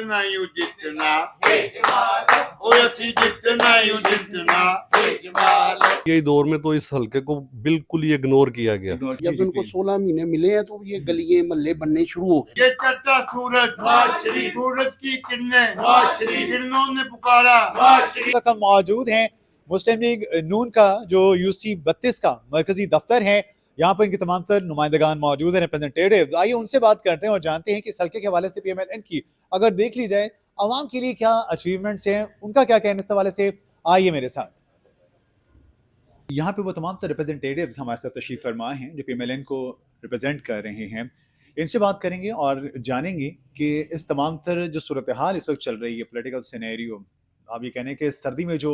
जितना यूं जितना ओ असी जितना यूं जितना यही दौर में तो इस हलके को बिल्कुल ही इग्नोर किया गया। जब इनको 16 महीने मिले हैं तो ये गलिए महल्ले बनने शुरू हो गए। ये चढ़ता सूरज सूरज की किरणों ने पुकारा तक हम मौजूद हैं मुस्लिम लीग नून का जो यूसी 32 का मरकजी दफ्तर है। यहाँ पर इनके तमाम तर नुमाइंदगान मौजूद हैं, रिप्रेजेंटेटिव। आइए उनसे बात करते हैं और जानते हैं कि इस हल्के के हवाले से PMLN की अगर देख ली जाए आवाम के लिए क्या अचीवमेंट्स हैं, उनका क्या कहना इस हवाले से। आइए मेरे साथ। यहाँ पे वो तमाम तर रिप्रेजेंटेटिव्स हमारे साथ तशरीफ फरमा हैं जो PMLN को रिप्रेजेंट कर रहे हैं। इनसे बात करेंगे और जानेंगे कि इस तमाम तर जो सूरत हाल इस वक्त चल रही है, पोलिटिकल सिनेरियो, आप ये कहने कि सर्दी में जो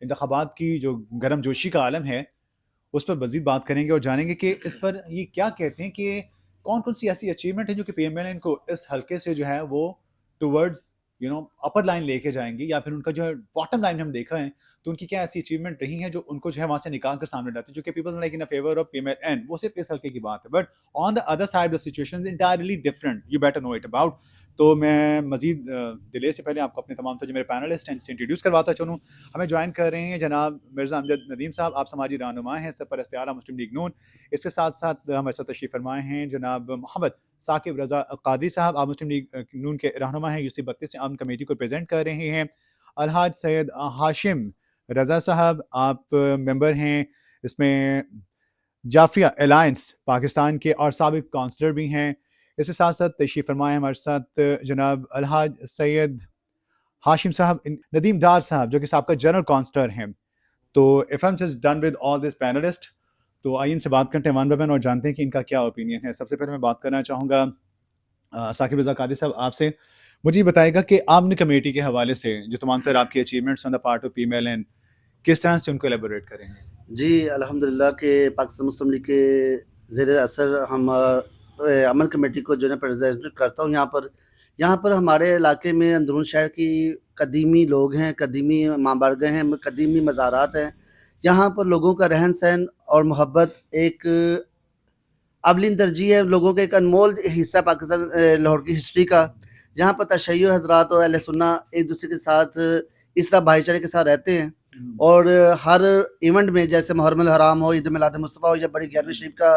इंतखाबात की जो गर्म जोशी का आलम है उस पर मजीद बात करेंगे और जानेंगे कि इस पर ये क्या कहते हैं कि कौन कौन सी ऐसी अचीवमेंट है जो कि PMLN को इस हल्के से जो है वो टुवर्ड्स अपर लाइन लेके जाएंगी, या फिर उनका जो है बॉटम लाइन हम देखा है तो उनकी क्या ऐसी अचीवमेंट रही है जो उनको जो है वहाँ से निकाल कर सामने लाती है, जो कि people like in favour of PMLN। वो सिर्फ इस हल्के की बात है, but on the other side the situation entirely different, you better know it about. तो मैं मजीद डिले से पहले आपको अपने तमाम जो मेरे पैनलिस्ट हैं इनसे इंट्रोड्यूस करवाता चलूँ। हमें ज्वाइन कर रहे हैं जनाब मिर्ज़ा अमजद नदीम साहब, आप समाजी रहनुमा हैं, सरपरस्त आला मुस्लिम लीग नून। इसके साथ साथ हमारे साथ तशरीफ़ फरमाए हैं जनाब मोहम्मद साकिब रज़ा कादी साहब, आप मुस्लिम लीग नून के रहनुमा हैं, यूसी 32 से आम कमेटी को प्रेजेंट कर रहे हैं। अलहाज सैयद हाशिम रज़ा साहब, आप मेंबर हैं इसमें जाफिया अलायंस पाकिस्तान के और साबिक काउंसलर भी हैं। इसके साथ साथ तशरीफ़ फरमाए हमारे साथ जनाब अलहाज सैयद हाशिम साहब नदीम डार साहब जो कि साबिक़ जनरल काउंसलर हैं। तो if I am just done with all this panelist, तो आइए इनसे बात करते हैं वन बाय वन और जानते हैं कि इनका क्या ओपिनियन है। सबसे पहले मैं बात करना चाहूँगा साकिब रज़ा कादी साहब आपसे। मुझे ये बताएगा कि आमनी कमेटी के हवाले से जो तमाम तर आपकी achievements on the part of PMLN, किस तरह से उनको एलेबोरेट करेंगे। जी अल्हम्दुलिल्लाह के पाकिस्तान मुस्लिम लीग के ज़ेर असर हम अमन कमेटी को जो है प्रेजेंट करता हूँ। यहाँ पर हमारे इलाके में अंदरून शहर की कदीमी लोग हैं, कदीमी माबारगाह हैं, कदीमी मज़ारात हैं। यहाँ पर लोगों का रहन सहन और मोहब्बत एक अवलिन तरजीह है, लोगों का एक अनमोल हिस्सा पाकिस्तान लाहौर की हिस्ट्री का, जहाँ पर तशय्युअ हज़रात और अहले सुन्ना एक दूसरे के साथ इस तरह भाईचारे के साथ रहते हैं। और हर इवेंट में जैसे मुहर्रम हराम हो, ईद मिलाद मुस्तफ़ा हो या बड़ी 11वीं शरीफ का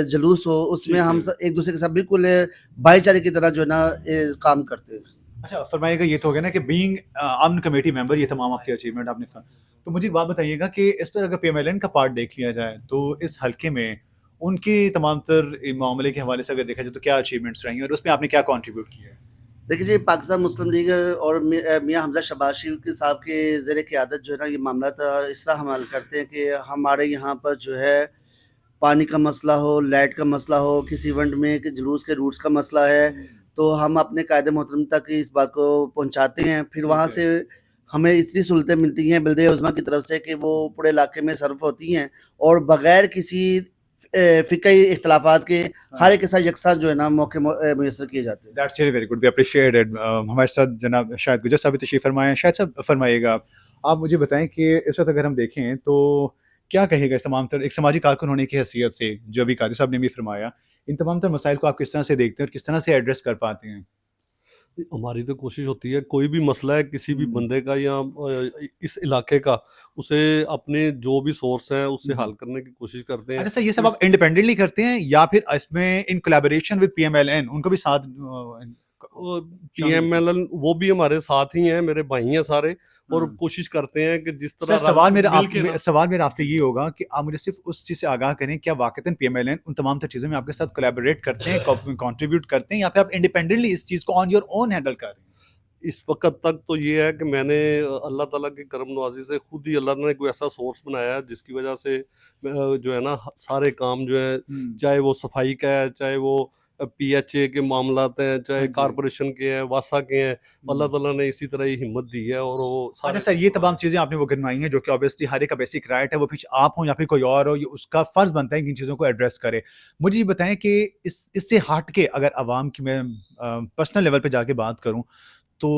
जुलूस हो, उसमें हम एक दूसरे के साथ बिल्कुल भाईचारे की तरह जो है ना काम करते हैं। अच्छा फरमाइएगा, ये तो हो गया ना कि बीइंग आमन कमेटी मेंबर, ये तमाम आपके अचीवमेंट आपने तो मुझे एक बात बताइएगा कि इस पर अगर PMLN का पार्ट देख लिया जाए तो इस हल्के में उनकी तमाम तर मामले के हवाले से अगर देखा जाए तो क्या अचीवमेंट्स रही हैं और उसमें आपने क्या कंट्रीब्यूट किया है। देखिए जी, पाकिस्तान मुस्लिम लीग और मियां हमजा शबाशी के साहब के ज़ेर क़यादत जो है ना ये मामला इस तरह हम हल करते हैं कि हमारे यहाँ पर जो है पानी का मसला हो, लाइट का मसला हो, किसी इवेंट में कि जुलूस के रूट्स का मसला है, तो हम अपने कायदे मोहतरम तक इस बात को पहुँचाते हैं। फिर वहाँ से हमें इतनी सहूलतें मिलती हैं बिल्डे उज़्मा की तरफ से कि वो पूरे इलाके में सर्व होती हैं और बग़ैर किसी फ़िक़ही इख्तिलाफ़ात के हर एक के साथ यकसा जो है ना मौके मुयस्सर किए जाते हैं। That's very good, we appreciate it. हमारे साथ जनाब शायद गुजर साहब भी तशरीफ़ फरमाए हैं। शायद साहब फरमाइएगा, आप मुझे बताएं कि इस वक्त अगर हम देखें तो क्या कहेगा इस तमाम तर एक समाजी कारकुन होने की हैसियत से, जो अभी कादी साहब ने भी फरमाया, इन तमाम तर मसाइल को आप किस तरह से देखते हैं और किस तरह से एड्रेस कर पाते हैं। हमारी तो कोशिश होती है कोई भी मसला है किसी भी बंदे का या इस इलाके का, उसे अपने जो भी सोर्स है उससे हल करने की कोशिश करते हैं। अच्छा सर, ये सब आप इंडिपेंडेंटली करते हैं या फिर इसमें इन कोलैबोरेशन विद PMLN उनको भी साथ PMLN वो भी हमारे साथ ही हैं, मेरे भाई हैं सारे, और कोशिश करते हैं कि जिस तरह सवाल मेरा आपसे ये होगा कि आप मुझे सिर्फ उस चीज़ से आगाह करें, क्या वाकईतन PMLN उन तमाम चीज़ों में आपके साथ कोलैबोरेट करते हैं, कंट्रीब्यूट करते हैं, या फिर आप इंडिपेंडेंटली इस चीज़ को ऑन योर ओन हैंडल कर रहे हैं। इस वक्त तक तो ये है कि मैंने अल्लाह ताला की करम नवाजी से खुद ही अल्लाह ने कोई ऐसा सोर्स बनाया है जिसकी वजह से जो है ना सारे काम जो है, चाहे वो सफाई का है, चाहे वो PHA के मामलात हैं, चाहे कारपोरेशन के हैं, वासा के हैं, अल्लाह ताला ने इसी तरह ही हिम्मत दी है और वो अच्छा सर, ये तमाम चीज़ें आपने वो गिनवाई हैं जो कि ऑब्वियसली हर एक का बेसिक राइट है, वो फिर आप हो या फिर कोई और हो, ये उसका फ़र्ज़ बनता है कि इन चीज़ों को एड्रेस करे। मुझे ये बताएं कि इससे हट के अगर आवाम की मैं पर्सनल लेवल पे जाके बात करूँ तो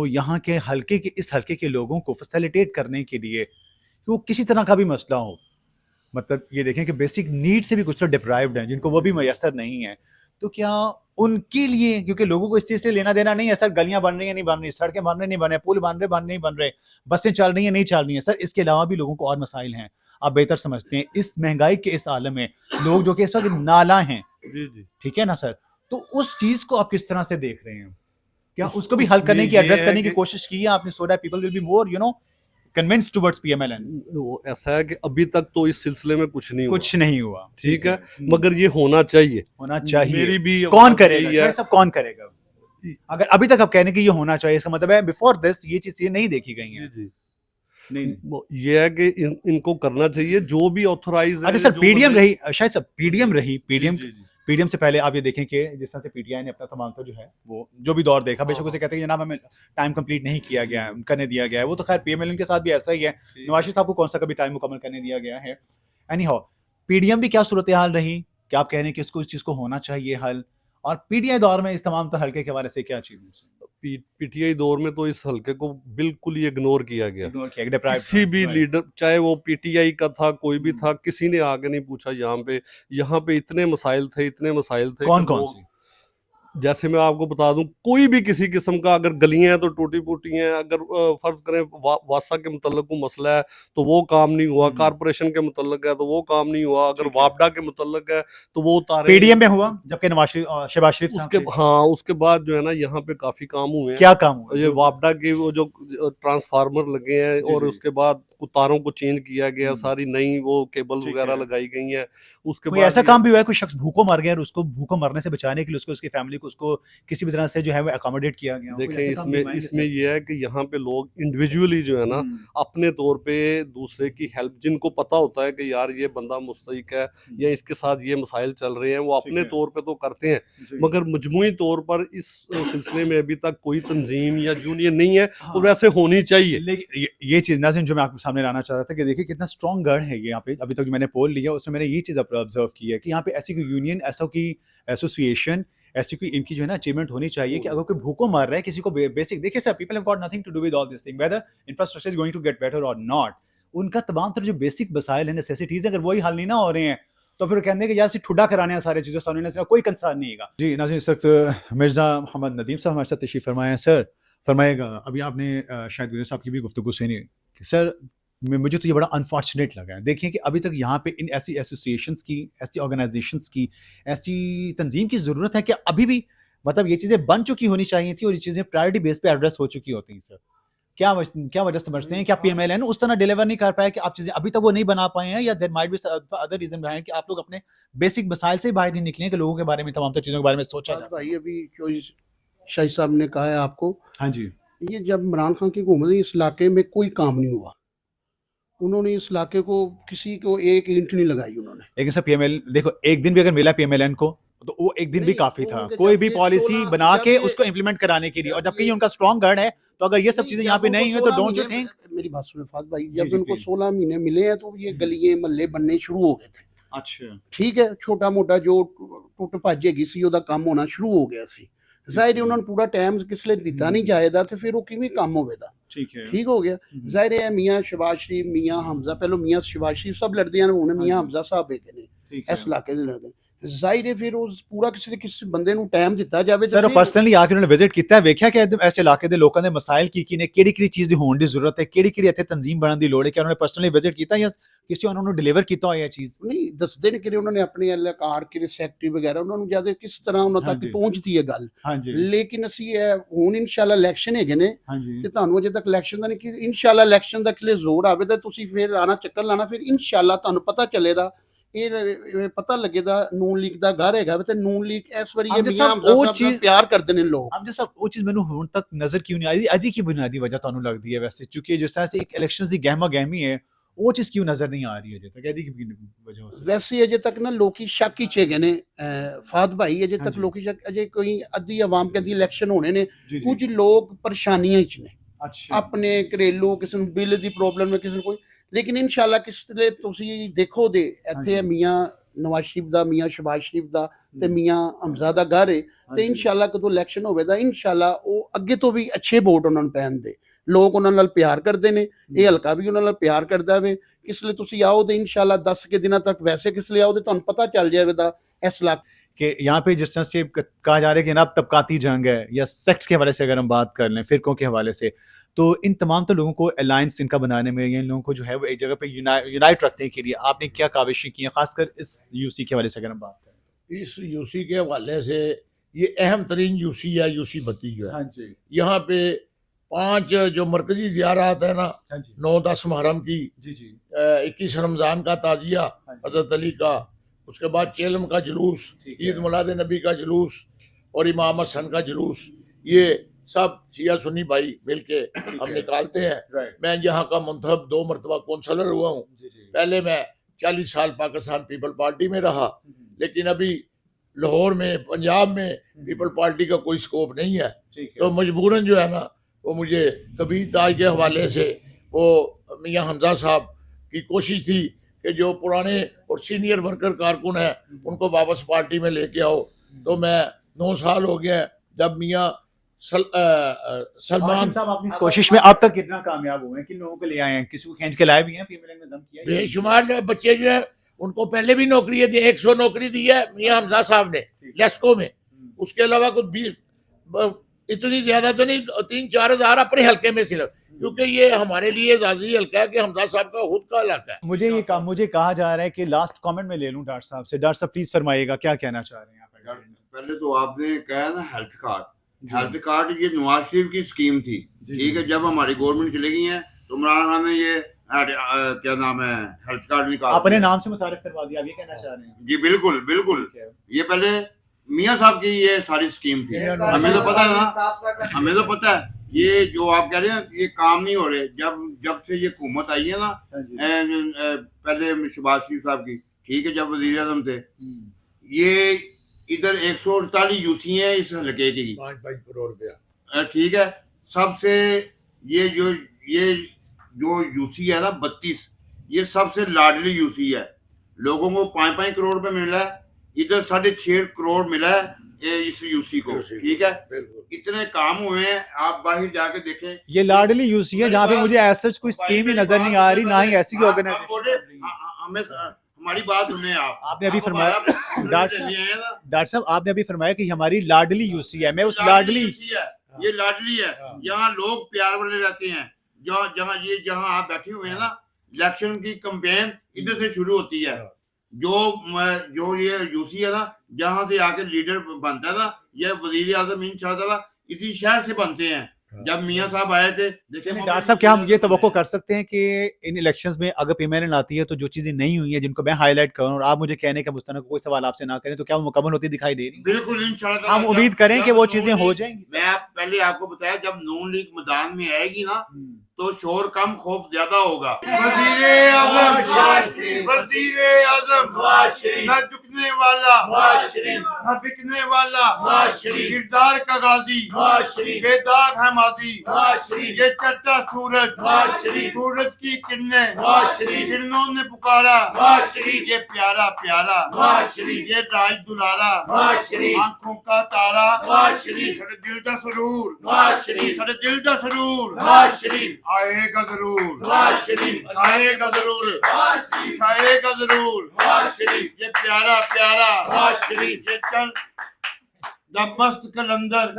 यहाँ के हल्के के इस हल्के के लोगों को फैसिलिटेट करने के लिए कि वो किसी तरह का भी मसला हो, मतलब ये देखें कि बेसिक नीड से भी कुछ तो डिप्राइव्ड हैं जिनको वो भी मैसर नहीं है, तो क्या उनके लिए, क्योंकि लोगों को इस चीज से लेना देना नहीं है सर, गलियां बन रही हैं नहीं बन रही, सड़कें बन रही नहीं बन रहे, पुल बन नहीं बन रहे, बसें चल रही हैं नहीं चल रही हैं सर, इसके अलावा भी लोगों को और मसाइल हैं। आप बेहतर समझते हैं इस महंगाई के इस आलम में लोग जो कि इस वक्त नाला हैं, जी जी ठीक है ना सर, तो उस चीज को आप किस तरह से देख रहे हैं? क्या उसको भी उसमें हल करने की, ये एड्रेस है करने की कि- कोशिश की है आपने, so that people will be more convinced towards PMLN? वो ऐसा है कि अभी तक तो इस सिलसिले में कुछ नहीं कुछ नहीं हुआ, ठीक है, मगर ये होना चाहिए, होना चाहिए। मेरी भी कौन आवाज़ करेगा यही है। ये सब, कौन करेगा? अगर अभी तक आप कहने की ये होना चाहिए, इसका मतलब है बिफोर दिस ये चीजें नहीं देखी गई हैं। जी जी नहीं, ये है कि इनको करना चाहिए जो भी ऑथोराइज अच्छा सर, पीडीएम रही, शायद सर पीडीएम रही, पीडीएम से पहले आप ये देखें कि जिस तरह से पीटीआई ने अपना तमाम जो है वो जो भी दौर देखा, बेशक उसे कहते हैं कि जनाब हमें टाइम कंप्लीट नहीं किया गया है, करने दिया गया है, वो तो खैर पीएमएलएन के साथ भी ऐसा ही है, नवाज शरीफ साहब को कौन सा कभी टाइम मुकम्मल करने दिया गया है। एनी हाउ, पीडीएम भी क्या सूरत हाल रही, क्या आप कह रहे हैं कि इसको इस चीज को होना चाहिए हल, और पीटीआई दौर में इस तमाम हल्के के हवाले से क्या अचीवमेंट्स? पीटीआई दौर में तो इस हल्के को बिल्कुल ही इग्नोर किया गया, इग्नोर किया, deprived किसी था, भी right. लीडर, चाहे वो पीटीआई का था कोई भी था, किसी ने आगे नहीं पूछा। यहाँ पे इतने मसाइल थे कौन कि कौन लोग- सी? जैसे मैं आपको बता दूं, कोई भी किसी किस्म का, अगर गलियां हैं तो टूटी फूटी हैं, अगर फर्ज करें वासा के मुतल्लिक कोई मसला है तो वो काम नहीं हुआ, कारपोरेशन के मुतल्लिक है तो वो काम नहीं हुआ, अगर वापडा के मुतल्लिक है तो वो उतारे। पीडीएम में हुआ, जबकि नवाज शरीफ, शहबाज शरीफ साहब उसके थे। हाँ, उसके बाद जो है ना यहाँ पे काफी काम हुए हैं। क्या काम हुआ? ये वापडा के वो जो ट्रांसफार्मर लगे हैं, जी, और जी। उसके बाद तारों को चेंज किया गया, सारी नई वो केबल ठीक वगैरह है। लगाई गई हैं। उसके कोई बाद ऐसा ये- काम भी हुआ है, कोई शख्स भूखों मर गया और उसको भूखों मरने से बचाने के लिए उसको, उसकी फैमिली को, उसको किसी भी तरह से जो है वो अकोमोडेट किया गया? कोई देखें, ऐसा काम भी हुआ है इसमें जैसे? ये है कि यहाँ पे लोग इंडिविजुअली जो है ना अपने तौर पे दूसरे की हेल्प, जिनको पता होता है कि यार ये बंदा मुस्तहिक है या इसके साथ ये मसाइल चल रहे हैं, वो अपने है। तौर पे तो करते हैं, जी। मगर मजमूई तौर पर इस सिलसिले में अभी तक कोई तंजीम या यूनियन नहीं है, हाँ। और वैसे होनी चाहिए। लेकिन ये चीज नाज़रीन जो मैं आपके सामने लाना चाह रहा था कि देखिए कितना स्ट्रॉन्ग गढ़ है ये यहाँ पे, अभी तक जो मैंने पोल लिया उसमें मैंने ये चीज़ ऑब्जर्व की है कि यहाँ पे ऐसी कोई यूनियन, ऐसा कोई एसोसिएशन, ऐसी कोई इनकी जो है ना अचीवमेंट होनी चाहिए कि अगर कोई भूखों मर रहा है, किसी को बेसिक, देखिए sir, people have got nothing to do with all this thing, whether infrastructure is going to get better और नॉट, उनका तमाम तरह जो बेसिक मसाइल है, नेसेसिटीज, अगर वही हल नहीं ना हो रहे हैं तो फिर कहते हैं कि यार ठुडा कराने हैं सारी चीज़ों से, कोई कंसर्न नहीं है। जी नाज़रीन, इस वक्त मिर्ज़ा मोहम्मद नदीम साहब हमारे साथ तशरीफ़ फरमाए हैं। सर फरमाएगा, अभी आपने शायद गुज़र साहब की भी गुफ्तगू सुनी कि सर मुझे तो ये बड़ा अनफॉर्चुनेट लगा है, देखिए कि अभी तक यहाँ पे इन ऐसी एसोसिएशंस की, ऐसी ऑर्गेनाइजेशंस की, ऐसी तंजीम की ज़रूरत है कि अभी भी मतलब ये चीज़ें बन चुकी होनी चाहिए थी और ये चीज़ें प्रायोरिटी बेस पे एड्रेस हो चुकी होती हैं। सर क्या वजह समझते हैं कि आप पीएमएलएन उस तरह डिलीवर नहीं कर पाए, कि आप चीज़ें अभी तक वो नहीं बना पाए हैं, या there might be other reason behind कि आप लोग अपने बेसिक मसाइल से बाहर नहीं निकले हैं कि लोगों के बारे में, तमाम चीज़ों के बारे में सोचा जा भाई अभी जो शाही साहब ने कहा है आपको, हाँ जी, ये जब इमरान खान की हुकूमत इस इलाके में कोई काम नहीं हुआ, उन्होंने इस इलाके को किसी को एक ईंट नहीं लगाई उन्होंने। लेकिन सर पीएमएल देखो, एक दिन भी अगर मिला पीएमएलएन को तो वो एक दिन भी नहीं, काफी वो था, उनके कोई जब भी ये पॉलिसी 16 बना जब के ये- उसको इम्प्लीमेंट कराने के लिए, और जब जबकि ये- उनका स्ट्रॉन्ग गढ़ है, तो अगर ये सब नहीं, चीजें जब यहाँ पे उनको नहीं हुई तो 16 डोंट यू महीने- थिंक? मेरी बात सुनो फाद भाई, जी, जब जी, उनको please. 16 महीने मिले हैं तो ये गलियां महल्ले बनने शुरू हो गए थे। अच्छा, ठीक है, छोटा मोटा जो टुट भੱਜ ਹੈਗੀ ਸੀ ਉਹਦਾ ਕੰਮ ਹੋਣਾ ਸ਼ੁਰੂ ਹੋ ਗਿਆ ਸੀ। ਜ਼ਾਹਿਰ ਹੈ ਉਹਨਾਂ ਨੂੰ ਪੂਰਾ ਟਾਈਮ ਕਿਸ ਲਈ ਦਿੱਤਾ ਨਹੀਂ ਜਾਏਗਾ ਤੇ ਫਿਰ ਉਹ ਕਿਵੇਂ ਕੰਮ ਹੋਵੇਗਾ। ठीक है। ठीक हो गया। ਜ਼ਾਹਿਰ ਹੈ ਮੀਆਂ ਸ਼ਬਾਜ਼ ਸ਼ਰੀਫ, ਮੀਆਂ ਹਮਜ਼ਾ, ਪਹਿਲੋਂ ਮੀਆਂ ਸ਼ਬਾਜ਼ ਸ਼ਰੀਫ ਸਭ ਲੜਦੇ ਹਨ, ਹੁਣ ਮੀਆਂ ਹਮਜ਼ਾ ਸਾਹਿਬ ਹੈਗੇ ਨੇ ठीक है। ਇਸ ਇਲਾਕੇ ਦੇ ਲੜਦੇ। ਜ਼ਾਹਿਰ ਹੈ ਫਿਰ ਉਸ ਪੂਰਾ ਕਿਸੇ ਬੰਦੇ ਨੂੰ ਟਾਈਮ ਦਿੱਤਾ ਜਾਵੇ ਤੇ सर ਫਿਰ- पर्सनली आके उन्होंने विजिट किया, वेख्या कि ऐसे इलाके दे लोगों दे मसाइल की ने केड़ी चीज़ दी होने दी जरूरत है, केड़ी इत्थे तंजीम बनाने दी लोड़ है, क्या उन्होंने पर्सनली विजिट किया या किसी उन्होंने डिलीवर किया होया चीज़? ਨਹੀਂ ਦੱਸਦੇ ਨੇ ਕਿ ਉਹਨਾਂ ਨੇ ਆਪਣੇ ਇਲਾਕਾਰ ਕਿਹੜੇ ਸੈਕਟਰੀ ਵਗੈਰਾ ਉਹਨਾਂ ਨੂੰ ਜਿਆਦਾ ਕਿਸ ਤਰ੍ਹਾਂ ਉਹਨਾਂ ਤੱਕ ਹਾਂਜੀ। ਪਹੁੰਚਦੀ ਹੈ ਗੱਲ। हाँ जी, ਲੇਕਿਨ ਅਸੀਂ ਇਹ ਹੁਣ ਇਨਸ਼ਾਅੱਲਾ ਇਲੈਕਸ਼ਨ ਹੈਗੇ ਨੇ हाँ जी, ਤੇ ਤੁਹਾਨੂੰ ਅਜੇ ਤੱਕ ਇਲੈਕਸ਼ਨ ਦਾ ਨਹੀਂ, ਕਿ ਇਨਸ਼ਾਅੱਲਾ ਇਲੈਕਸ਼ਨ ਦਾ ਕਿਲੇ ਜ਼ੋਰ ਆਵੇ ਤਾਂ ਤੁਸੀਂ ਫਿਰ ਆਣਾ ਚੱਕਰ ਲਾਣਾ, ਫਿਰ ਇਨਸ਼ਾਅੱਲਾ ਤੁਹਾਨੂੰ ਪਤਾ ਚੱਲੇਗਾ, ਇਹ ਪਤਾ ਲੱਗੇਗਾ ਨੂਨ ਲੀਗ ਦਾ ਘਰ ਹੈਗਾ ਤੇ ਨੂਨ ਲੀਗ ਇਸ ਵਾਰੀ ਇਹ ਅਮਜਦ ਮੀਆਂ ਸਾਹਿਬ, ਹਮਜ਼ਾ ਉਹ ਸਾਹਿਬ ਨਾਲ ਚੀਜ਼- ਪਿਆਰ ਕਰਦੇ ਨੇ ਲੋਕ। अब जैसा वो चीज़ मैंने हुण तक नजर क्यों नहीं आई, अदी की बुनियादी वजह ਤੁਹਾਨੂੰ लगती है वैसे, क्योंकि जिस तरह से एक इलेक्शंस दी गहमा गहमी है, वो चीज़ क्यों नजर नहीं आ रही है अजे तक, अदी की वजह हो सकती ਵੈਸੇ ਅਜੇ ਤੱਕ ਨਾ ਲੋਕੀ ਸ਼ੱਕ ਹੀ ਚ ਹੈਗੇ ਨੇ ਫਾਦ ਭਾਈ, ਅਜੇ ਤੱਕ ਹਾਂਜੀ। ਲੋਕੀ ਸ਼ੱਕ, ਅਜੇ ਕੋਈ ਅੱਧੀ ਆਵਾਮ ਕਹਿੰਦੀ ਇਲੈਕਸ਼ਨ ਹੋਣੇ ਨੇ, जी, ਕੁਝ ਲੋਕ ਪਰੇਸ਼ਾਨੀਆਂ ਚ ਨੇ, अच्छा, ਆਪਣੇ ਘਰੇਲੂ, ਕਿਸੇ ਨੂੰ ਬਿੱਲ ਦੀ ਪ੍ਰੋਬਲਮ ਹੈ, ਕਿਸੇ ਨੂੰ ਕੋਈ, ਲੇਕਿਨ ਇਨਸ਼ਾਅੱਲਾ ਕਿਸ ਲਈ ਤੁਸੀਂ ਦੇਖੋ ਦੇ ਇੱਥੇ ਹਾਂਜੀ। ਮੀਆਂ ਨਵਾਜ਼ ਸ਼ਰੀਫ ਦਾ, ਮੀਆਂ ਸ਼ਬਾਜ਼ ਸ਼ਰੀਫ ਦਾ ਤੇ ਮੀਆਂ ਹਮਜ਼ਾ ਦਾ ਘਰ ਹੈ, ਤੇ ਇਨਸ਼ਾਅੱਲਾ ਕਦੋਂ ਇਲੈਕਸ਼ਨ ਹੋਵੇਗਾ ਇਨਸ਼ਾਅੱਲਾ ਉਹ ਅੱਗੇ ਤੋਂ ਵੀ ਅੱਛੇ ਵੋਟ ਉਹਨਾਂ ਨੂੰ ਪੈਣ ਦੇ, ਲੋਕ ਉਹਨਾਂ ਨਾਲ ਪਿਆਰ ਕਰਦੇ ਨੇ, ਇਹ ਹਲਕਾ ਵੀ ਉਹਨਾਂ ਨਾਲ ਪਿਆਰ ਕਰਦਾ ਵੇ। ਕਿਸ ਲਈ ਤੁਸੀਂ ਆਓ ਤੇ ਇਨਸ਼ਾਅੱਲਾ 10 ਕੇ ਦਿਨਾਂ ਤੱਕ, ਵੈਸੇ ਕਿਸ ਲਈ ਆਓ ਤੇ ਤੁਹਾਨੂੰ ਪਤਾ ਚੱਲ ਜਾਵੇਗਾ ਇਸ ਇਲਾਕੇ कि यहाँ पे जिस तरह से कहा जा रहा है कि जनाब तबकाती जंग है या सेक्ट्स के हवाले से अगर हम बात कर लें, फिरकों के हवाले से, तो इन तमाम तो लोगों को अलायंस इनका बनाने में या इन लोगों को जो है वो एक जगह पे यूनाइट रखने के लिए आपने क्या काविशें की हैं, खासकर इस यूसी के हवाले से अगर हम बात करें? इस यूसी के हवाले से ये अहम तरीन यूसी है, यूसी 32 जो है। हाँ जी, यहाँ पे 5 जो मरकजी ज़ियारत है ना, हाँ जी, 9-10 मुहर्रम की, जी जी, 21 रमज़ान का ताजिया हाँ जी, हज़रत अली का, उसके बाद चेलम का जुलूस, ठीक है। ईद मिलाद नबी का जुलूस और इमाम हसन का जुलूस, ये सब शिया सुन्नी भाई मिल के हम निकालते हैं। राइट, मैं यहाँ का मुंतखब 2 मरतबा कौंसलर हुआ हूँ। जी जी, पहले मैं 40 साल पाकिस्तान पीपल पार्टी में रहा, लेकिन अभी लाहौर में, पंजाब में पीपल पार्टी का कोई स्कोप नहीं है, ठीक है, तो मजबूरन जो है ना वो मुझे कबीर ताज के हवाले से वो मियाँ हमजा साहब की कोशिश थी कि जो पुराने और सीनियर वर्कर कारकुन हैं उनको वापस पार्टी में लेके आओ। तो मैं 9 साल हो गए जब मियाँ सलमान साहब आपने इस कोशिश में अब तक कितना कामयाब हुए हैं, किन लोगों को ले आए हैं, किसी को खींच के लाए भी हैं, फीमेल में दम किया है? बेशुमार बच्चे जो है उनको पहले भी नौकरी दी, 100 नौकरी दी है मियाँ हमजा साहब ने लेस्को में। उसके अलावा कुछ 20 इतनी ज्यादा तो नहीं, 3-4 हज़ार अपने हल्के में सिर्फ, क्योंकि ये हमारे लिए एजाजी हल्का है कि हमजा साहब का खुद का इलाका है। मुझे कहा जा रहा है कि लास्ट कमेंट में ले लूं डॉक्टर साहब से। डॉक्टर साहब प्लीज फरमाइएगा क्या कहना चाह रहे हैं आप? पहले तो आपने कहा ना हेल्थ कार्ड ये नवाज शरीफ की स्कीम थी, ठीक है। जब हमारी गवर्नमेंट चली गई है तो इमरान खान ने ये क्या नाम है हेल्थ कार्ड निकाला। अपने नाम से मुतारिफ करवा दिया, आप ये कहना चाह रहे हैं? जी बिल्कुल बिल्कुल, ये पहले मियाँ साहब की ये सारी स्कीम थी, हमें तो पता है ना, हमें तो पता है। ये जो आप कह रहे हैं ये काम नहीं हो रहे। जब से ये हुकूमत आई है ना, पहले शहबाज शरीफ साहब की, ठीक है, जब वजीर आजम थे, ये इधर 148 यूसी है इस हल्के की, 5 करोड़ रुपया, ठीक है। सबसे ये जो यूसी है ना 32, ये सबसे लाडली यूसी है। लोगों को 5-5 करोड़ रुपए मिला है, इधर 6.5 करोड़ मिला है इस यूसी को, ठीक है। इतने काम हुए हैं, आप बाहर जाके देखें। ये लाडली यूसी है जहाँ पे मुझे ऐसा कोई स्कीम ही नजर नहीं आ रही, ना ही ऐसी ऑर्गेनाइजेशन। हमें हमारी बात सुने आप। आपने अभी फरमाया डॉक्टर साहब, आपने अभी फरमाया कि हमारी लाडली यूसी है। मैं उस लाडली ये लाडली है, यहाँ लोग प्यार वाले रहते हैं। जहाँ आप बैठे हुए हैं ना, इलेक्शन की कैंपेन इधर से शुरू होती है। जो ये यूसी है ना, जहाँ से आके लीडर बनता है ना, ये वजीर आजम इंशाअल्लाह इसी शहर से बनते हैं। जब मियाँ साहब आए थे, देखिए डॉक्टर साहब, क्या हम ये तवक्को कर सकते हैं कि इन इलेक्शंस में अगर पेमेंट आती है तो जो चीजें नहीं हुई है जिनको मैं हाईलाइट करूं और आप मुझे कहने का मुस्तनद कोई सवाल आपसे ना करें, तो क्या वो मुकम्मल होती दिखाई दे रही? बिल्कुल इंशाअल्लाह हम उम्मीद करें कि वो चीजें हो जाएंगी। मैं पहले आपको बताया, जब नून लीग मैदान में आएगी ना तो शोर कम खौफ ज्यादा होगा। वजीरे आजम न झुकने वाला, न बिकने वाला, किरदार का गाजी, बेदाग है माजी, ये चढ़ता सूरज की किरणों ने पुकारा, ये प्यारा प्यारा, ये राज दुलारा, आंखों का तारा, साढ़े दिल दा सरूर, साढ़े दिल दा सरूर आएगा जरूर, आएगा जरूर, आएगा जरूर। ये प्यारा प्यारा, ये चल मस्त कलंदर,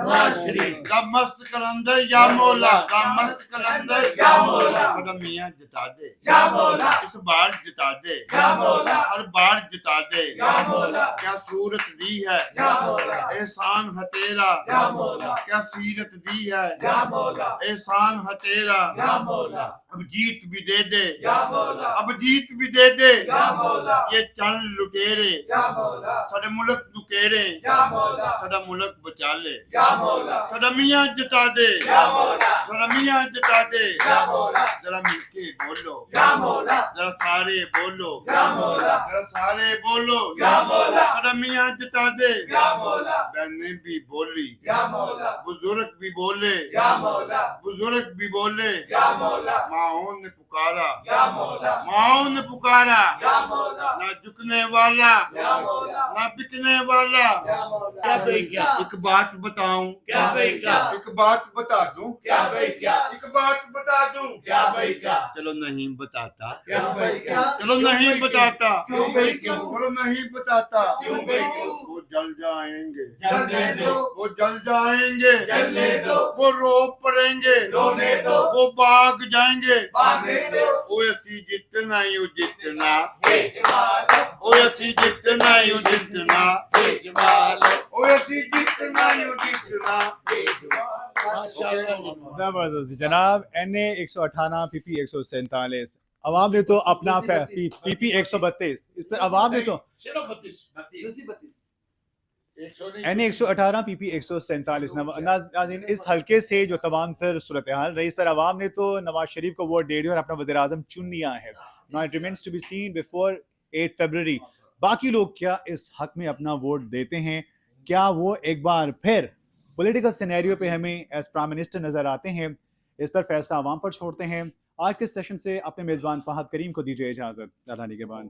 मस्त कलंदर या मौला, मस्त कलंदर या मौला। साडा मियां जिता दे या मौला, इस बार जिता दे या मौला, हर बार जिता दे या मौला। क्या सूरत दी है या मौला, एहसान है तेरा या मौला। क्या सीरत दी है या मौला, एहसान है तेरा या मौला। अब जीत भी दे दे या मौला, अब जीत भी दे दे या मौला। ये चल लुटेरे या मौला, साडे मुल्क नुकेरे या मौला, साडा मुल्क बचा ले या मौला। साडा मियां जिता दे या मौला, साडा मियां जिता दे या मौला। जरा मिलके बोलो या मौला, जरा सारे बोलो या मौला, जरा सारे बोलो या मौला। साडा मियां जिता दे या मौला। बहनें भी बोली या मौला, बुजुर्ग भी बोले या मौला, बुजुर्ग भी बोले या मौला। माओ ने पुकारा या मौला, माओ ने पुकारा या मौला। ना झुकने वाला या मौला, ना बिकने वाला या मौला। क्या? एक बात बताऊं क्या भाई क्या? एक बात बता दूं क्या भाई क्या? एक बात बता दूं क्या भाई क्या? चलो नहीं बताता क्या भाई क्या? चलो नहीं बताता क्यों भाई क्यों? चलो नहीं बताता क्यों भाई क्यों? वो जल जाएंगे जलने दो, वो जल जाएंगे जलने दो, वो रो पड़ेंगे रोने दो, वो भाग जाएंगे भागने दो, वो ऐसी जितना ही जितना बेजमाल, वो ऐसी जितना ही जितना बेजमाल, वो ऐसी जितना ही जितना बेजमाल। माशाअल्लाह। जबरदस्त जनाब। NA 118 PP 147 अवाम ने तो अपना PP 132 इस पर अवाम ने तो चलो 32 NA 118 PP 147 नाज़रीन इस हल्के से जो तमाम तर सूरत हाल रही, इस पर अवाम ने तो नवाज शरीफ को वोट दे दी और अपना वज़ीर-ए-आज़म चुन लिया है। Now it remains to be seen before 8 February बाकी लोग क्या इस हक में अपना वोट देते हैं, क्या वो एक बार फिर पॉलिटिकल सिनेरियो पे हमें एज प्राइम मिनिस्टर नजर आते हैं। इस पर फैसला आवाम पर छोड़ते हैं। आज के सेशन से अपने मेज़बान फहद करीम को दीजिए इजाज़त। अल्लाह के बाद।